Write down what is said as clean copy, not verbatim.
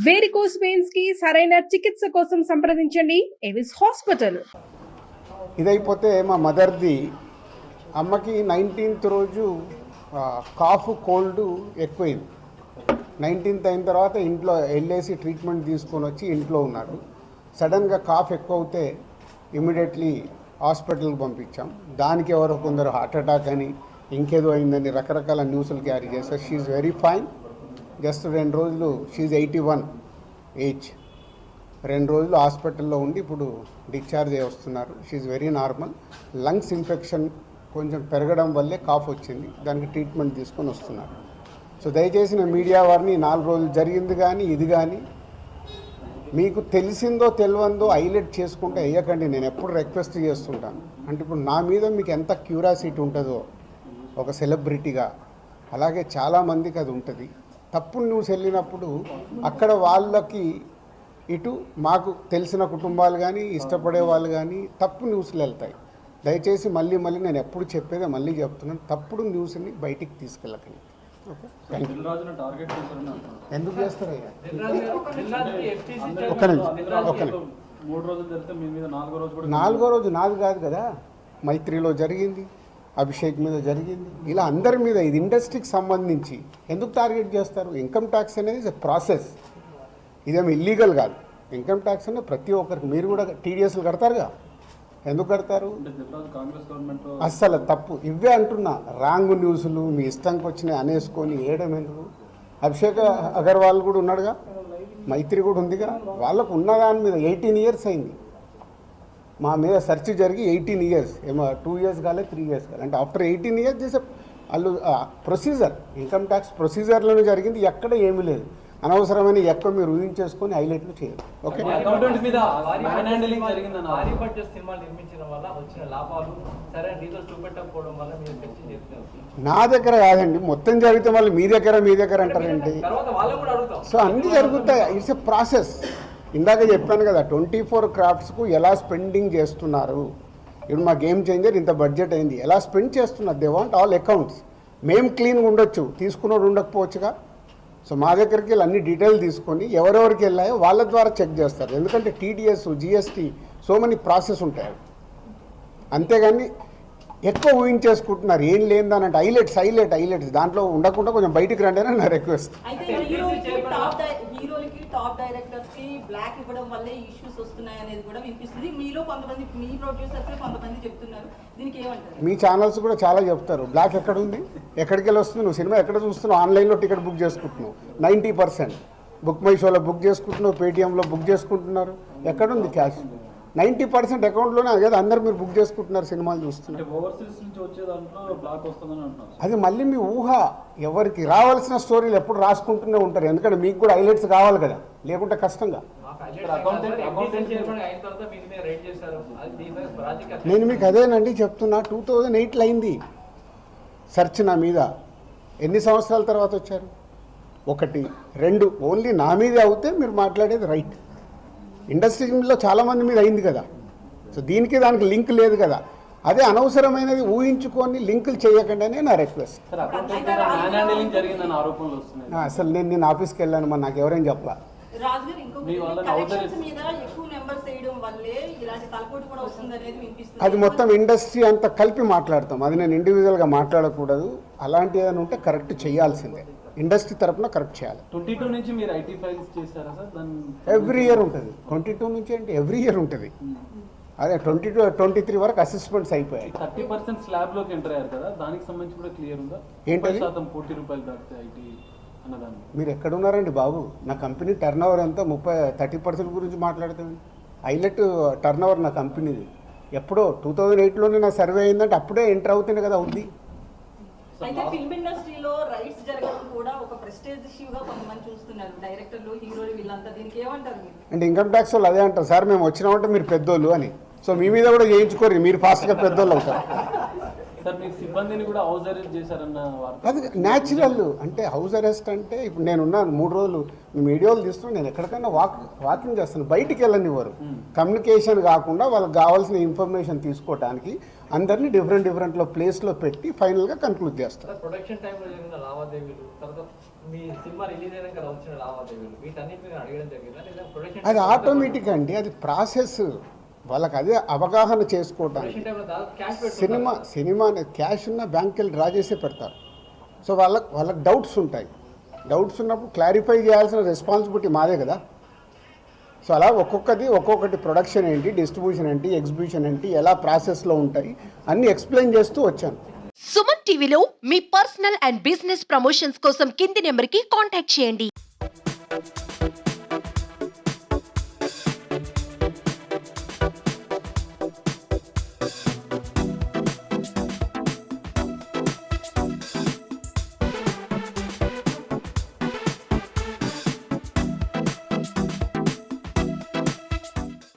Varicose veins కి సరైన చికిత్స కోసం సంప్రదించండి ఎవిస్ హాస్పిటల్. ఇదైపోతే మా మదర్ది అమ్మకి 19th రోజు కాఫ్ కోల్డ్ ఎక్కువైంది. 19th అయిన తర్వాత ఇంట్లో వెళ్ళేసి ట్రీట్మెంట్ తీసుకొని వచ్చి ఇంట్లో ఉన్నారు. సడన్గా కాఫ్ ఎక్కువ అవుతే ఇమీడియట్లీ హాస్పిటల్కి పంపించాం. దానికి ఎవరో కొందరు హార్ట్ అటాక్ అని ఇంకేదో అయిందని రకరకాల న్యూస్లు క్యారీ చేస్తారు. She very fine. జస్ట్ 2 రోజులు షీఈ్ 81 ఏజ్. 2 రోజులు హాస్పిటల్లో ఉండి ఇప్పుడు డిశ్చార్జ్ అయ్యి వస్తున్నారు. She's very normal. Lungs infection కొంచెం పెరగడం వల్లే కాఫ్ వచ్చింది. దానికి ట్రీట్మెంట్ తీసుకొని వస్తున్నారు. సో దయచేసి నేను మీడియా వారిని 4 రోజులు జరిగింది కానీ ఇది కానీ మీకు తెలిసిందో తెలియందో హైలైట్ చేసుకుంటే వేయకండి. నేను ఎప్పుడు రిక్వెస్ట్ చేస్తుంటాను. అంటే ఇప్పుడు నా మీద మీకు ఎంత క్యూరియాసిటీ ఉంటుందో ఒక సెలబ్రిటీగా, అలాగే చాలామందికి అది ఉంటుంది. తప్పుడు న్యూస్ వెళ్ళినప్పుడు అక్కడ వాళ్ళకి ఇటు మాకు తెలిసిన కుటుంబాలు కానీ ఇష్టపడే వాళ్ళు కానీ తప్పు న్యూస్లు వెళ్తాయి. దయచేసి మళ్ళీ నేను ఎప్పుడు చెప్పేదే మళ్ళీ చెప్తున్నాను, తప్పుడు న్యూస్ని బయటికి తీసుకెళ్ళకండి. Okay, thank you. ఎందుకు చేస్తారయ్యా? ఒక్క నిమిషం. 4వ రోజు నాది కాదు కదా, మైత్రిలో జరిగింది, అభిషేక్ మీద జరిగింది, ఇలా అందరి మీద. ఇది ఇండస్ట్రీకి సంబంధించి ఎందుకు టార్గెట్ చేస్తారు? ఇన్కమ్ ట్యాక్స్ అనేది ప్రాసెస్, ఇదేమో ఇల్లీగల్ కాదు. ఇన్కమ్ ట్యాక్స్ అనేది ప్రతి ఒక్కరికి, మీరు కూడా టీడీఎస్లు కడతారుగా, ఎందుకు కడతారు? అస్సలు తప్పు. ఇవే అంటున్నా, రాంగ్ న్యూస్లు మీ ఇష్టంకి వచ్చినాయి అనేసుకొని వేయడం ఎందుకు? అభిషేక్ అగర్వాల్ కూడా ఉన్నాడుగా, మైత్రి కూడా ఉందిగా, వాళ్ళకు ఉన్నదాని మీద 18 years అయింది. మా మీద సెర్చ్ జరిగి 18 years, ఏమో 2 years కాలేదు, 3 years కాలేదు. అంటే ఆఫ్టర్ 18 years చేసే వాళ్ళు ప్రొసీజర్, ఇన్కమ్ ట్యాక్స్ ప్రొసీజర్లోనే జరిగింది. ఎక్కడ ఏమీ లేదు. అనవసరమైన ఎక్కువ మీరు ఊహించేసుకొని హైలైట్లు చేయరు. ఓకే, నా దగ్గర కాదండి, మొత్తం జరిగితే మళ్ళీ మీ దగ్గర అంటారండి. సో అన్నీ జరుగుతాయి. It's a process. ఇందాక చెప్పాను కదా, 24 క్రాఫ్ట్స్కు ఎలా స్పెండింగ్ చేస్తున్నారు. ఇప్పుడు మా గేమ్ చేంజర్ ఇంత బడ్జెట్ అయింది, ఎలా స్పెండ్ చేస్తున్నారు. They want all accounts. మేము క్లీన్గా ఉండొచ్చు, తీసుకున్నోడు ఉండకపోవచ్చుగా. సో మా దగ్గరికి వెళ్ళి అన్ని డీటెయిల్ తీసుకొని ఎవరెవరికి వెళ్ళాయో వాళ్ళ ద్వారా చెక్ చేస్తారు. ఎందుకంటే TDS, GST, so many process ఉంటాయి. అంతేగాని ఎక్కువ ఊహించేసుకుంటున్నారు. ఏం లేదని హైలైట్స్ దాంట్లో ఉండకుండా కొంచెం బయటికి రండి అని నా రిక్వెస్ట్. టాప్ డైరెక్టర్స్ కి బ్లాక్ ఇవ్వడం వల్లే ఇష్యూస్ వస్తున్నాయి అనేది కూడా వినిపిస్తుంది. మీలో కొంతమంది, మీ ప్రొడ్యూసర్స్ కొంతమంది చెప్తున్నారు. దీనికి ఏమంటారు? మీ ఛానల్స్ కూడా చాలా చెప్తారు. బ్లాక్ ఎక్కడ ఉంది, ఎక్కడికి వెళ్ళి వస్తుంది, నువ్వు సినిమా ఎక్కడ చూస్తున్నావు, ఆన్లైన్లో టికెట్ బుక్ చేసుకుంటున్నావు. 90% బుక్ మై షోలో బుక్ చేసుకుంటున్నావు, పేటీఎంలో బుక్ చేసుకుంటున్నారు. ఎక్కడుంది క్యాష్? 90% అకౌంట్లోనే కదా అందరు మీరు బుక్ చేసుకుంటున్నారు, సినిమాలు చూస్తున్నారు. అది మళ్ళీ మీ ఊహ. ఎవరికి రావాల్సిన స్టోరీలు ఎప్పుడు రాసుకుంటూనే ఉంటారు. ఎందుకంటే మీకు కూడా హైలైట్స్ కావాలి కదా, లేకుంటే కష్టంగా. నేను మీకు అదేనండి చెప్తున్నా, 2008లో అయింది సెర్చ్ నా మీద. ఎన్ని సంవత్సరాల తర్వాత వచ్చారు? 1, 2 ఓన్లీ నా మీదే అవుతే మీరు మాట్లాడేది రైట్. ఇండస్ట్రీలో చాలామంది మీద అయింది కదా. సో దీనికి దానికి లింక్ లేదు కదా. అదే అనవసరమైనది ఊహించుకొని లింకులు చేయకండి అనే నా రిక్వెస్ట్. అసలు నేను ఆఫీస్కి వెళ్ళాను, మరి నాకు ఎవరైనా చెప్పలా. అది మొత్తం ఇండస్ట్రీ అంతా కలిపి మాట్లాడతాం. అది నేను ఇండివిజువల్గా మాట్లాడకూడదు. అలాంటి ఏదైనా ఉంటే కరెక్ట్ చేయాల్సిందే. ఇండస్ట్రీ తరఫున కరెక్ట్ చేయాలి. 22 నుంచి మీరు ఐటీ ఫైల్స్ చేశారా సార్? ఎవ్రీ ఇయర్ ఉంటుంది. 22 నుంచి అంటే ఎవ్రీ ఇయర్ ఉంటుంది. అదే 22, 23 వరకు అసెస్మెంట్స్ అయిపోయాయి. 30% స్లాబ్లోకి ఎంటర్ అయ్యారు కదా, దానికి సంబంధించి కూడా క్లియర్ ఉందా? ఏంటది? 30% ₹1,00,00,000 దాటితే ఐటీ అన్నదాన్ని. మీరు ఎక్కడున్నారండి బాబు? నా కంపెనీ టర్న్ ఓవర్ ఎంత? 30% గురించి మాట్లాడుతుంది. హైలైట్ టర్న్ ఓవర్ నా కంపెనీది. ఎప్పుడో 2008లోనే నా సర్వే అయిందంటే అప్పుడే ఎంటర్ అవుతుంది కదా ఉంది. అయితే ఫిల్మ్ ఇండస్ట్రీలో రైట్స్ జరగడం కూడా ఒక ప్రెస్టేజ్ ఇష్యూగా కొంతమంది చూస్తున్నారు. డైరెక్టర్లు, హీరోలు వీళ్ళంతా దీనికి ఏమంటారు మీరు? అంటే ఇన్కమ్ ట్యాక్స్ వాళ్ళు అదే అంటారు, సార్ మేము వచ్చినామంటే మీరు పెద్దోళ్ళు అని. సో మీ మీద కూడా చేయించుకోరు, మీరు ఫాస్ట్గా పెద్దోళ్ళు అవుతారు. సార్ మీ సిబ్బందిని కూడా హౌస్ అరెస్ట్ చేశారన్న వార్త. అది న్యాచురల్. అంటే హౌస్ అరెస్ట్ అంటే ఇప్పుడు నేనున్నాను 3 రోజులు, మీ వీడియోలు తీస్తున్నాను, నేను ఎక్కడికైనా వాకింగ్ చేస్తాను, బయటికి వెళ్ళనివ్వరు. కమ్యూనికేషన్ కాకుండా వాళ్ళకి కావాల్సిన ఇన్ఫర్మేషన్ తీసుకోవడానికి అందరినీ డిఫరెంట్లో ప్లేస్లో పెట్టి ఫైనల్గా కన్క్లూడ్ చేస్తారు. ప్రొడక్షన్ టైంలో జరిగిన లావాదేవీలు, తర్వాత మీ సినిమా రిలీజ్ అయినాక వచ్చిన లావాదేవీలు, వీటన్నిటిని అడగడం జరిగిందా లేదా ప్రొడక్షన్? అది ఆటోమేటిక్ అండి, అది ప్రాసెస్. వాళ్ళకి అదే అవగాహన చేసుకోవడానికి. సినిమా క్యాష్ ఉన్న బ్యాంక్కి వెళ్ళి డ్రా చేసే పెడతారు. సో వాళ్ళకి డౌట్స్ ఉంటాయి. డౌట్స్ ఉన్నప్పుడు క్లారిఫై చేయాల్సిన రెస్పాన్సిబిలిటీ మాదే కదా. సో అలా ఒక్కొక్కటి ప్రొడక్షన్ ఏంటి, డిస్ట్రిబ్యూషన్ ఏంటి, ఎగ్జిబిషన్ ఏంటి, ఎలా ప్రాసెస్లో ఉంటాయి అన్నీ ఎక్స్ప్లెయిన్ చేస్తూ వచ్చాను. సుమన్ టీవీలో మీ పర్సనల్ అండ్ బిజినెస్ ప్రమోషన్స్ కోసం కింది నెంబర్కి కాంటాక్ట్ చేయండి.